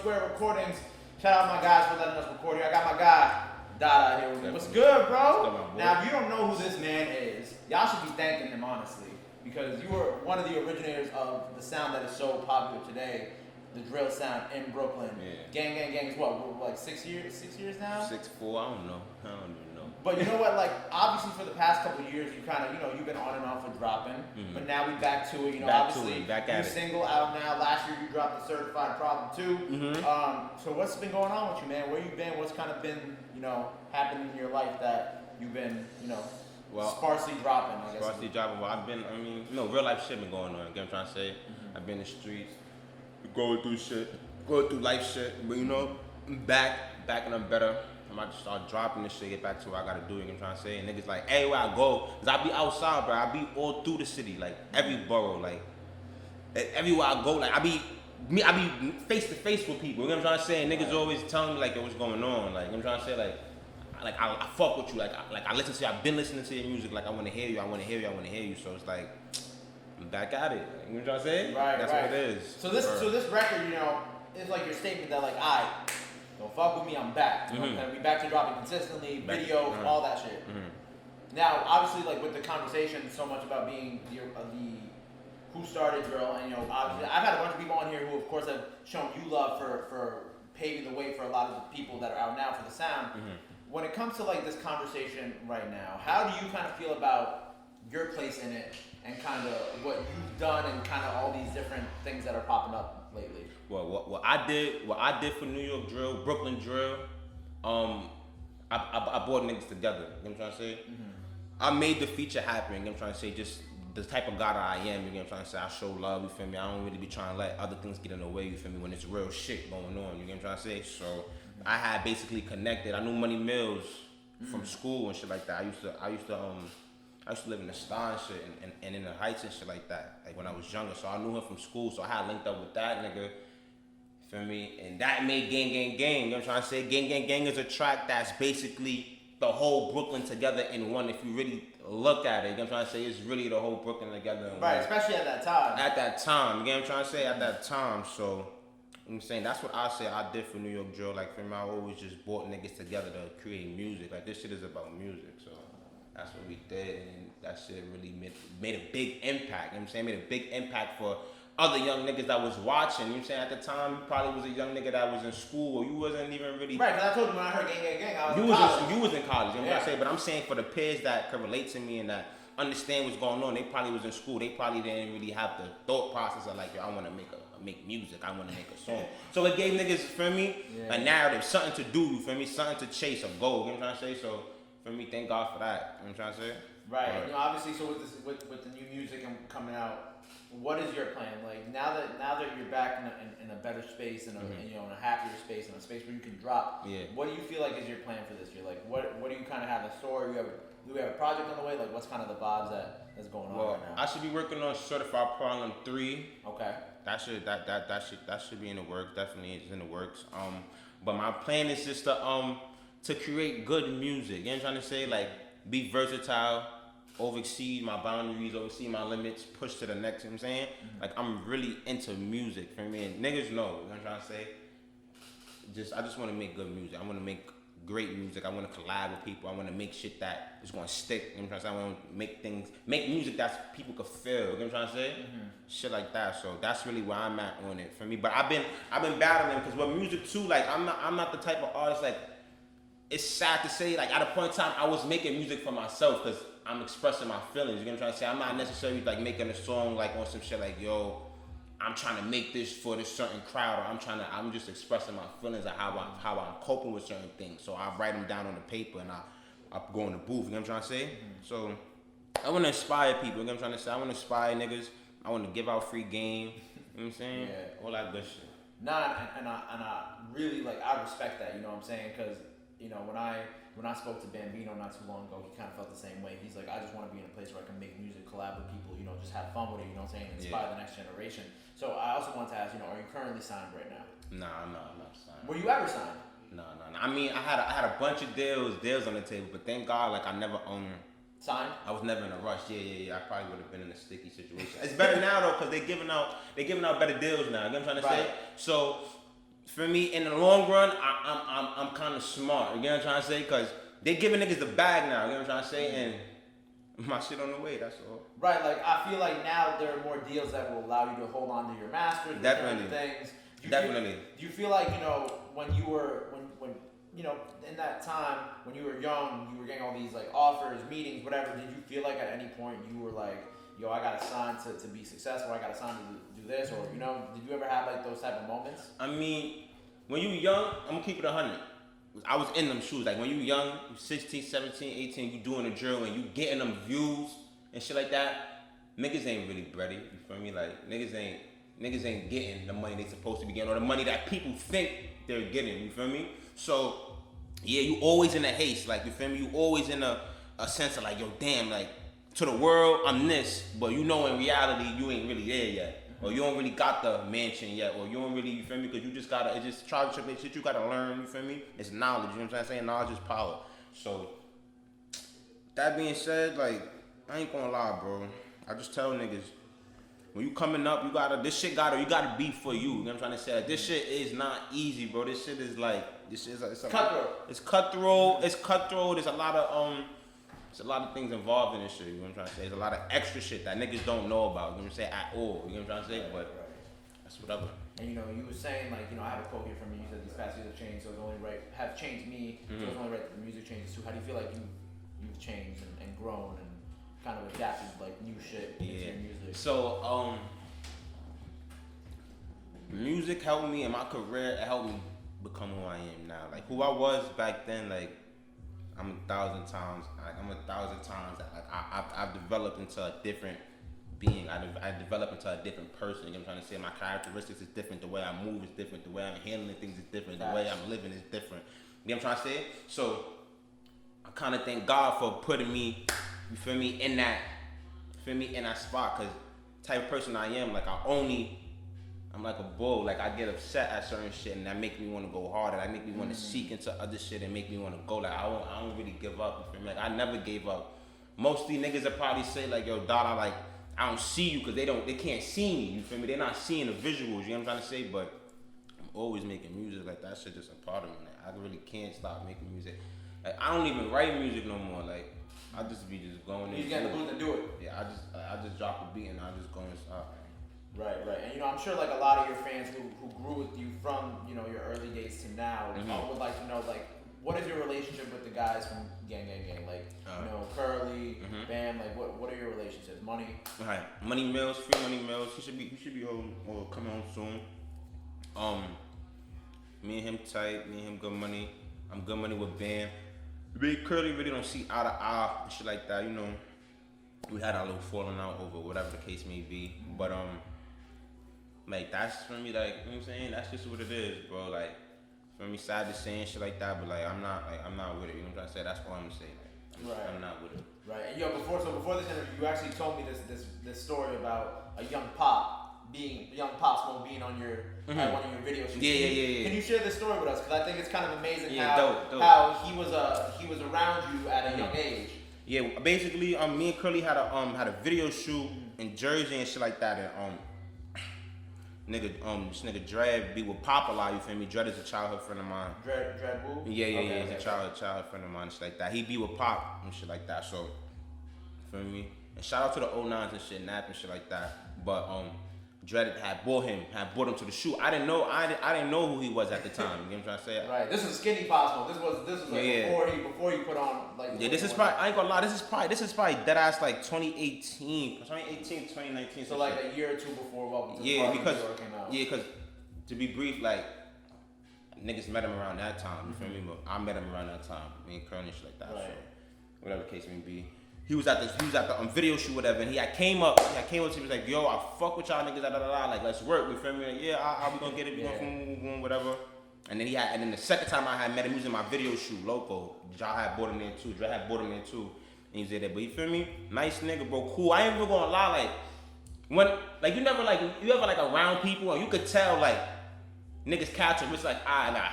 Square Recordings. Shout out my guys for letting us record here. I got my guy, Dada, here with me. What's good, bro? Now, if you don't know who this man is, y'all should be thanking him, honestly. Because you were one of the originators of the sound that is so popular today, the drill sound in Brooklyn. Yeah. Gang is what, like 6 years? 6 years now? 6'4", I don't know. I don't even know. But you know what, like, obviously for the past couple of years, you kind of, you've been on and off with dropping. Mm-hmm. But now we back to it, obviously. Back at it. Single out now. Last year you dropped the Certified Problem 2. Mm-hmm. So what's been going on with you, man? Where you been? What's kind of been, happening in your life that you've been, sparsely dropping, I guess. Sparsely dropping. Well, real life shit been going on. You know what I'm trying to say? Mm-hmm. I've been in the streets, going through life shit. But I'm back and I'm better. I might just start dropping this shit, get back to what I gotta do, you know what I'm trying to say? And niggas like, everywhere I go, cause I be outside, bro. I be all through the city, like every borough, like everywhere I go, like I be face to face with people, you know what I'm trying to say? And niggas always telling me like, yo, what's going on? Like, you know what I'm trying to say? Like I fuck with you, like I listen to you, I've been listening to your music, like I wanna hear you. So it's like, I'm back at it. You know what I'm trying to say? Right, That's right. what it is. So this record, is like your statement that like, don't fuck with me, I'm back. And we back to dropping consistently, videos, all that shit. Mm-hmm. Now, obviously, like with the conversation so much about being the who started drill, and obviously, I've had a bunch of people on here who, of course, have shown you love for paving the way for a lot of the people that are out now for the sound. Mm-hmm. When it comes to like this conversation right now, how do you kind of feel about your place in it and kind of what you've done and kind of all these different things that are popping up lately? Well, what I did for New York drill, Brooklyn drill, I brought niggas together. You know what I'm trying to say? Mm-hmm. I made the feature happen. You know what I'm trying to say? Just the type of guy that I am. You know what I'm trying to say? I show love. You feel me? I don't really be trying to let other things get in the way. You feel me? When it's real shit going on. You know what I'm trying to say? So I had basically connected. I knew Money Mills from school and shit like that. I used to live in the Star and shit and in the Heights and shit like that. Like when I was younger, so I knew him from school. So I had linked up with that nigga. Feel me? And that made Gang. You know what I'm trying to say? Gang is a track that's basically the whole Brooklyn together in one. If you really look at it, you know what I'm trying to say? It's really the whole Brooklyn together in one. Right, especially at that time. At that time, you know what I'm trying to say? At that time, so I'm saying that's what I say I did for New York drill. Like for me, I always just brought niggas together to create music. Like this shit is about music, so that's what we did, and that shit really made a big impact. You know what I'm saying? Made a big impact for other young niggas that was watching. You know what I'm saying? At the time, you probably was a young nigga that was in school, or you wasn't even really. Right, because I told you when I heard gang, I was in college. You was in college, you know what I'm saying? But I'm saying for the peers that can relate to me and that understand what's going on, they probably was in school. They probably didn't really have the thought process of like, yo, I want to make music. I want to make a song. So it gave niggas, for me, a narrative, something to do, you feel me? Something to chase, a goal, you know what I'm trying to say? So for me, thank God for that, you know what I'm trying to say? Right, and obviously, so with the new music coming out, what is your plan? Like now that you're back in a better space and in a happier space and a space where you can drop. Yeah. What do you feel like is your plan for this year? Like what do you kind of have in store? Do we have a project on the way? Like what's kind of the vibes that's going on right now? I should be working on Certified Problem 3. Okay. That should be in the works. Definitely is in the works. But my plan is just to create good music. You know what I'm trying to say? Like be versatile. Oversee my boundaries, oversee my limits, push to the next, you know what I'm saying? Mm-hmm. Like, I'm really into music, for me, and niggas know, you know what I'm trying to say? I just want to make good music. I want to make great music. I want to collab with people. I want to make shit that is going to stick, you know what I'm trying to say? I want to make music that people could feel, you know what I'm trying to say? Mm-hmm. Shit like that, so that's really where I'm at on it, for me. But I've been battling, because with music, too, like, I'm not the type of artist, like, it's sad to say, like, at a point in time, I was making music for myself, because I'm expressing my feelings, you know what I'm trying to say? I'm not necessarily like making a song like on some shit like, yo, I'm trying to make this for this certain crowd, or I'm just expressing my feelings of how I'm coping with certain things. So I write them down on the paper and I go in the booth, you know what I'm trying to say? Mm-hmm. So I want to inspire people, you know what I'm trying to say? I want to inspire niggas. I want to give out free game, you know what I'm saying? Yeah. All that good shit. Nah, and I really, like, I respect that, you know what I'm saying? Because, when I spoke to Bino not too long ago, he kind of felt the same way. He's like, I just want to be in a place where I can make music, collab with people, just have fun with it, you know what I'm saying, inspire the next generation. So I also want to ask, are you currently signed right now? Nah, I'm not signed. Were you ever signed? No. I mean, I had a bunch of deals on the table, but thank God, like, I never signed. I was never in a rush. Yeah. I probably would have been in a sticky situation. It's better now though, because they giving out better deals now. You know what I'm trying to say? So for me, in the long run, I'm kind of smart. You get what I'm trying to say? Cause they giving niggas the bag now. You know what I'm trying to say? And my shit on the way. That's all. Right. Like I feel like now there are more deals that will allow you to hold on to your masters. Definitely. Things. Definitely. Do you feel like when you were when in that time when you were young, you were getting all these like offers, meetings, whatever? Did you feel like at any point you were like, yo, I got to sign to be successful. I got to sign to do this, or did you ever have like those type of moments? I mean, when you young, I'm gonna keep it 100. I was in them shoes. Like when you young, you 16, 17, 18, you doing a drill and you getting them views and shit like that. Niggas ain't really ready. You feel me? Like niggas ain't getting the money they supposed to be getting or the money that people think they're getting. You feel me? So yeah, you always in a haste. Like you feel me? You always in a sense of like, yo, damn, like to the world I'm this, but in reality you ain't really there yet. Or you don't really got the mansion yet, or you don't really, you feel me? Because you just gotta, it's just try to shit you gotta learn, you feel me? It's knowledge, you know what I'm saying? Knowledge is power. So, that being said, like, I ain't gonna lie, bro. I just tell niggas, when you coming up, you gotta be for you. You know what I'm trying to say? Like, this shit is not easy, bro. This shit is like, it's cutthroat. It's cutthroat. There's a lot of things involved in this shit, you know what I'm trying to say? There's a lot of extra shit that niggas don't know about, you know what I'm saying, at all, you know what I'm trying to say? But that's whatever. And you were saying like, I have a quote here from you, you said these past years have changed, so it's only right, have changed me, so it's only right that the music changes too. How do you feel like you've changed and grown and kind of adapted like new shit into your music? So, music helped me in my career, it helped me become who I am now. Like who I was back then, like, I'm a thousand times. Like I've developed into a different being. I developed into a different person. You know what I'm trying to say? My characteristics is different. The way I move is different. The way I'm handling things is different. The way I'm living is different. You know what I'm trying to say? So I kind of thank God for putting me, you feel me, in that spot. Cause type of person I am, like I'm like a bull. Like I get upset at certain shit, and that make me want to go harder. That make me want to seek into other shit and make me want to go. Like I don't really give up. You feel me? Like I never gave up. Most of these niggas will probably say like, yo, dog, I don't see you because they can't see me. You feel me? They're not seeing the visuals. You know what I'm trying to say? But I'm always making music. Like that shit just a part of me. Like, I really can't stop making music. Like I don't even write music no more. Like I just be going in. You get the booth and do it. Yeah, I just drop a beat and I just go and stop. Right. And I'm sure like a lot of your fans who grew with you from your early days to now would like to know like what is your relationship with the guys from Gang? Like Curly, Bam. Like what are your relationships? Money. Alright, Money Mills, Free Money Mills. He should be home or coming home soon. Me and him tight. Me and him good money. I'm good money with Bam. Curly really don't see eye to eye and shit like that. We had our little falling out over whatever the case may be, but like that's for me, like, you know what I'm saying? That's just what it is, bro. Like, for me, sad to say and shit like that, but like I'm not with it. You know what I'm trying to say? That's all I'm gonna say. Like, I'm not with it. Right. And before this interview, you actually told me this story about a young Pop Smoke being on your one of your videos. Yeah. Can you share this story with us? Because I think it's kind of amazing dope. how he was around you at a young age. Yeah, basically, me and Curly had a video shoot in Jersey and shit like that, and this nigga Dread be with Pop a lot, you feel me? Dread is a childhood friend of mine. Dread Woo? Yeah, he's a childhood friend of mine and shit like that. He be with Pop and shit like that, so, you feel me? And shout out to the 09s and shit, Nap and shit like that, but Dread had brought him to the shoot. I didn't know who he was at the time. You know what I'm trying to say? Right. This is skinny Pop Smoke. This was like before he put on like. Yeah, this is probably, I ain't gonna lie. This is probably dead ass like 2019. So like a year or two before Welcome to the Party came out. Yeah, because to be brief, like niggas met him around that time. You feel me? But I met him around that time. Me and Kearney shit like that. Right. So whatever the case may be. He was at the video shoot, whatever, and he came up to me, he was like, yo, I fuck with y'all niggas, like, let's work, you feel me? Like, yeah, how we gonna get it, whatever. And then the second time I had met him, he was in my video shoot, Loco. Ja had bought him there too, Dre had bought him there too, and he was there, but you feel me? Nice nigga, bro, cool. I ain't even gonna lie, like, when, like, you ever like around people, and you could tell, like, niggas catch him, it's like,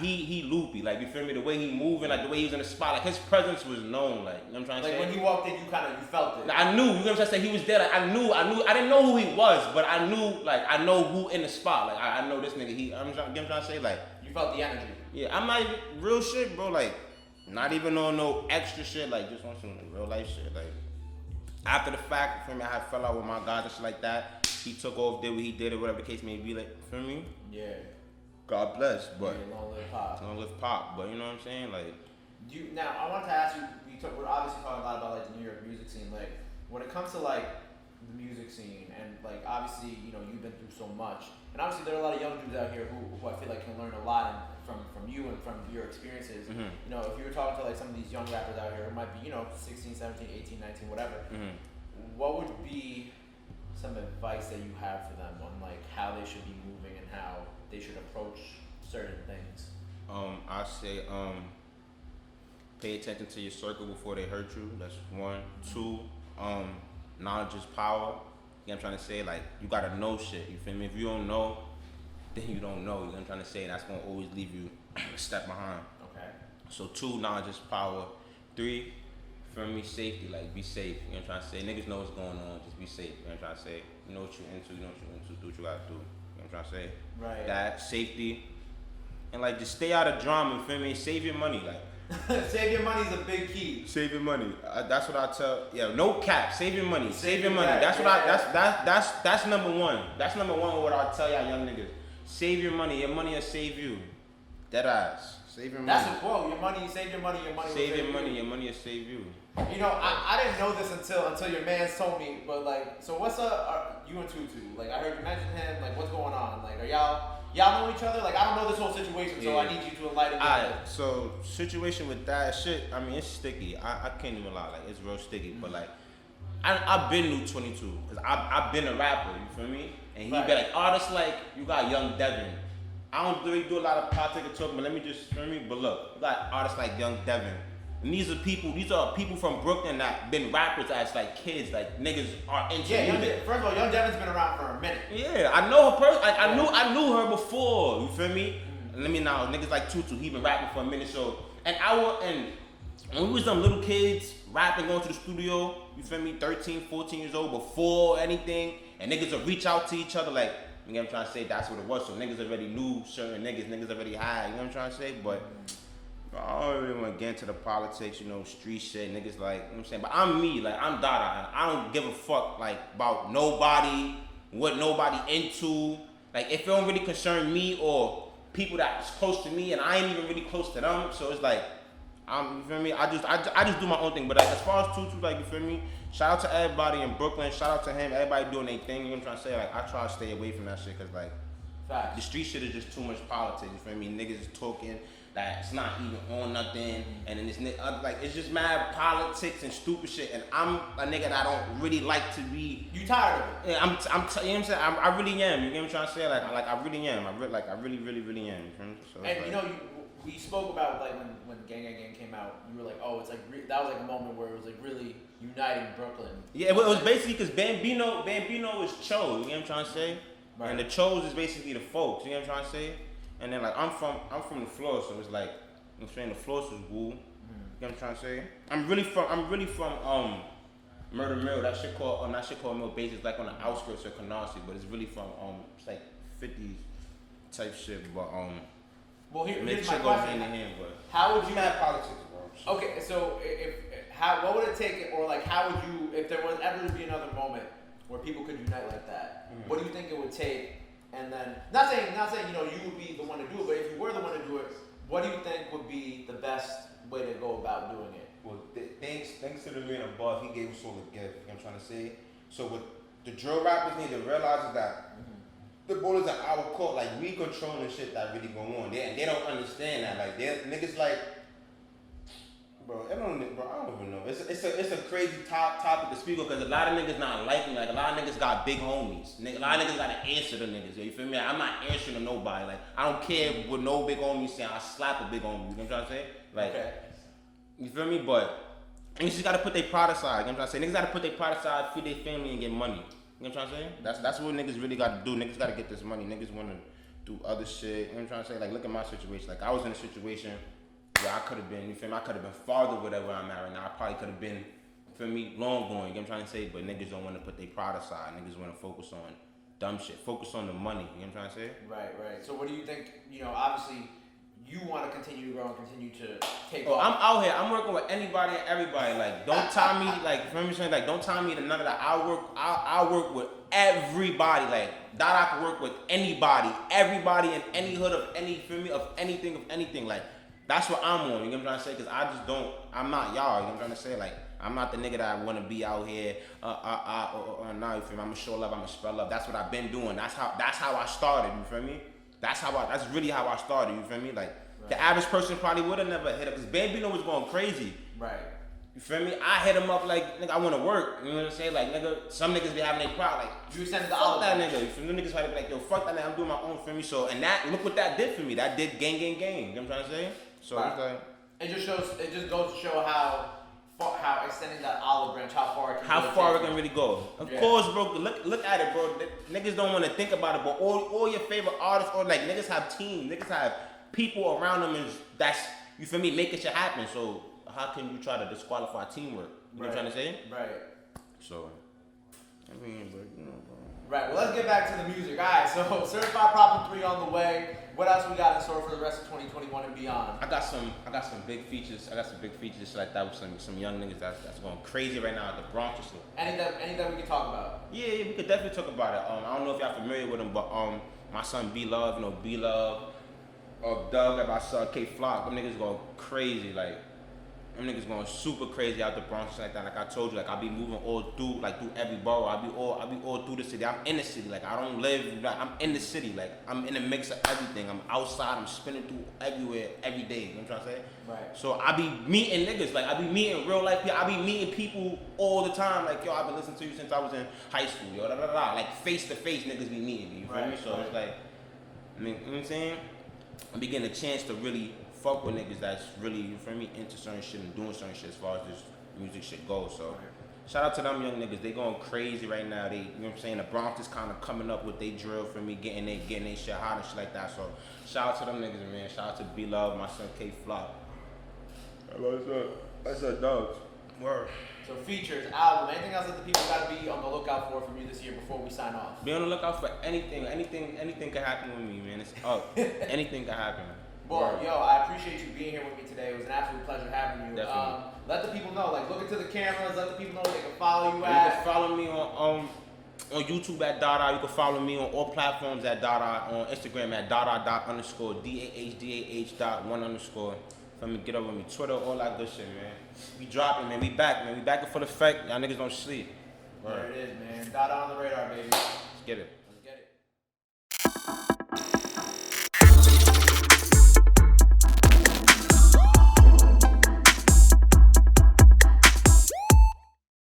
he loopy, like, you feel me? The way he moving, like, the way he was in the spot, like, his presence was known, like, you know what I'm trying to say? Like, when he walked in, you felt it. I knew, you know what I'm trying to say? He was there, like, I didn't know who he was, but I knew, like, I know who in the spot, like, I know this nigga, you know what I'm trying to say? Like, felt the energy. Yeah, I'm not even real shit, bro. Like, not even on no extra shit. Like, just on some real life shit. Like, after the fact, for me, I had fell out with my guys and shit like that. He took off, did what he did, or whatever the case may be. Like, for me. Yeah. God bless, but yeah, long live Pop. Long live Pop, but you know what I'm saying, like. Now I want to ask you. We're obviously talking a lot about like the New York music scene. Like, when it comes to like the music scene, and like obviously you've been through so much, and obviously there are a lot of young dudes out here who I feel like can learn a lot from you and from your experiences. Mm-hmm. If you were talking to like some of these young rappers out here who might be 16, 17, 18, 19, whatever, mm-hmm. what would be some advice that you have for them on like how they should be moving and how they should approach certain things? I say pay attention to your circle before they hurt you. That's one. Two, knowledge is power. You know what I'm trying to say? Like, you gotta know shit. You feel me? If you don't know, then you don't know. You know what I'm trying to say? That's gonna always leave you a step behind. Okay. So 2, knowledge is power. 3, for me, safety. Like, be safe. You know what I'm trying to say? Niggas know what's going on. Just be safe. You know what I'm trying to say? You know what you're into. You know what you're into. Do what you gotta do. You know what I'm trying to say? Right. That, safety. And like, just stay out of drama. You feel me? Save your money. Like, save your money is a big key. Save your money. That's what I tell. Yeah, no cap. Save your money. Save your money. Cap. That's what that's number one. That's number one. What I tell y'all young niggas. Save your money. Your money will save you. Dead ass. Save your money. That's a quote. Your money. Save your money. Your money. Save your money. Your money will save you. I didn't know this until your man told me. But like, so what's you and Tutu? Like, I heard you mention him. Like, what's going on? Like, are y'all know each other? Like, I don't know this whole situation, so I need you to enlighten me. Alright, so situation with that shit, I mean, it's sticky. I can't even lie, like, it's real sticky. But like, I've been new 22, because I've been a rapper, you feel me? And he be like, artists like, you got Young Devin. I don't really do a lot of politics talking, but let me just, feel me? But look, you got artists like Young Devin. And these are people from Brooklyn that been rappers as like kids, like niggas are into music. First of all, Young Devin's been around for a minute. Yeah, I know her like I knew her before, you feel me? Let me know, niggas like Tutu, he been rapping for a minute, so and when we was them little kids rapping, going to the studio, you feel me, 13, 14 years old, before anything, and niggas would reach out to each other like, you know what I'm trying to say, that's what it was. So niggas already knew certain niggas already had, you know what I'm trying to say? But I don't really want to get into the politics, street shit, niggas like, you know what I'm saying? But I'm me, like, I'm Dada. I don't give a fuck, like, about nobody, what nobody into. Like, if it don't really concern me or people that's close to me, and I ain't even really close to them, so it's like, you feel me? I just do my own thing. But like, as far as Tutu, like, you feel me? Shout out to everybody in Brooklyn. Shout out to him. Everybody doing their thing. You know what I'm trying to say? Like, I try to stay away from that shit, because, like, facts. The street shit is just too much politics. You feel me? Niggas is talking that it's not even on nothing, and then this like, it's just mad politics and stupid shit. And I'm a nigga that I don't really like to be. You tired of it? Yeah, you know what I'm saying? I really am. You know what I'm trying to say? Like I really am. I really am. You feel me? So and we spoke about like when Gang came out. You were like, oh, it's like that was like a moment where it was like really uniting Brooklyn. Yeah, it was basically because Bino is Cho. You know what I'm trying to say? Right. And the Chos is basically the folks. You know what I'm trying to say? And then like I'm from the floor, so it's like, I'm saying the floors was woo. You know what I'm trying to say? I'm really from Murder Mill. That shit called Mill Base. It's like on the outskirts of Canarsie, but it's really from it's like 50s type shit. But well, here's my shit question. But how would you mad politics, bro? Okay, so what would it take, or like how would you, if there was ever to be another moment where people could unite like that, what do you think it would take? And then, not saying you would be the one to do it, but if you were the one to do it, what do you think would be the best way to go about doing it? Well, thanks to the man above, he gave us all a gift. You know what I'm trying to say? So what the drill rappers need to realize is that the ball is in our court. Like, we controlling shit that really go on. They don't understand that. Like, niggas like, bro, I don't even know. It's a crazy topic to speak on, because a lot of niggas not liking. Like, a lot of niggas got big homies. A lot of niggas got to answer to niggas. You feel me? I'm not answering to nobody. Like, I don't care what no big homie saying. I slap a big homie. You know what I'm trying to say? Like, okay. You feel me? But niggas just gotta put their pride aside. You know what I'm trying to say? Niggas gotta put their pride aside, feed their family, and get money. You know what I'm trying to say? That's what niggas really gotta do. Niggas gotta get this money. Niggas wanna do other shit. You know what I'm trying to say? Like, look at my situation. Like, I was in a situation where I could have been, you feel me? I could have been farther with whatever I'm at right now. I probably could have been, for me, long going. You know what I'm trying to say? But niggas don't want to put their pride aside. Niggas want to focus on dumb shit. Focus on the money. You know what I'm trying to say? Right. So what do you think? Obviously, you want to continue to grow and continue to take Oh, off? I'm out here. I'm working with anybody and everybody. Like, don't tie me. Like, remember saying, like, don't tie me to none of that. I work with everybody. Like, that I can work with anybody, everybody in any hood of any, feel me, of anything. Like, that's what I'm on. You know what I'm trying to say? Cause I just don't. I'm not y'all. You know what I'm trying to say? Like, I'm not the nigga that I want to be out here. Nah, you feel me? I'm gonna show love. I'm gonna spell love. That's what I've been doing. That's how I started. You feel me? That's really how I started. You feel me? Like. Right. The average person probably would have never hit up because Bino was going crazy. Right. You feel me? I hit him up like, nigga, I want to work. You know what I'm saying? Like, nigga, some niggas be having their pride. Like, you send the fuck that nigga. You feel me? Niggas probably be like, yo, fuck that nigga. I'm doing my own, feel me? So, and that, look what that did for me. That did gang. You know what I'm trying to say? So, right. It just goes to show how extending that olive branch, how far it can really go. Of course, bro. Look at it, bro. Niggas don't want to think about it, but all your favorite artists, or like, niggas have teams. Niggas have people around them that's, you feel me, making shit happen. So how can you try to disqualify teamwork? You know what I'm trying to say? Right. So, I mean, but you know, bro. Right. Well, let's get back to the music. All right. So Certified Problem 3 on the way. What else we got in store for the rest of 2021 and beyond? I got some big features. Like that with some young niggas that's going crazy right now at the Bronx. Any that we can talk about? Yeah, we could definitely talk about it. I don't know if y'all familiar with him, but my son B Love, you know, B Love. Doug, if I saw K Flock, them niggas going crazy, like, them niggas going super crazy out the Bronx like that. Like I told you, like I be moving all through every borough. I be all through the city. I'm in the city, like I don't live, like I'm in the city, like I'm in the mix of everything. I'm outside, I'm spinning through everywhere, every day. You know what I'm trying to say? Right. So I be meeting niggas, like I be meeting real life people. I be meeting people all the time, like yo, I've been listening to you since I was in high school, yo, like face to face niggas be meeting me. You feel me? So it's like, I mean, you know what I'm saying? I'm getting a chance to really fuck with niggas that's really, you feel me, into certain shit and doing certain shit as far as this music shit goes. So shout out to them young niggas. They going crazy right now. They, you know what I'm saying? The Bronx is kind of coming up with they drill for me, getting they shit hot and shit like that. So shout out to them niggas, man. Shout out to B Love, my son K Flock. What's up, dogs? Word. So features, album, anything else that the people gotta be on the lookout for from you this year before we sign off? Be on the lookout for anything. Anything can happen with me, man. It's up. Anything can happen. Well, yo, I appreciate you being here with me today. It was an absolute pleasure having you. Definitely. Let the people know, like, look into the cameras. Let the people know they can follow you at. You can follow me on YouTube at Dada. You can follow me on all platforms at Dada. On Instagram at Dada._DAHDAH.1_. Let me get over me. Twitter, all that good shit, man. We dropping, man. We back, man. We back for the fact. Y'all niggas don't sleep. There it is, man. Dada on the radar, baby. Let's get it.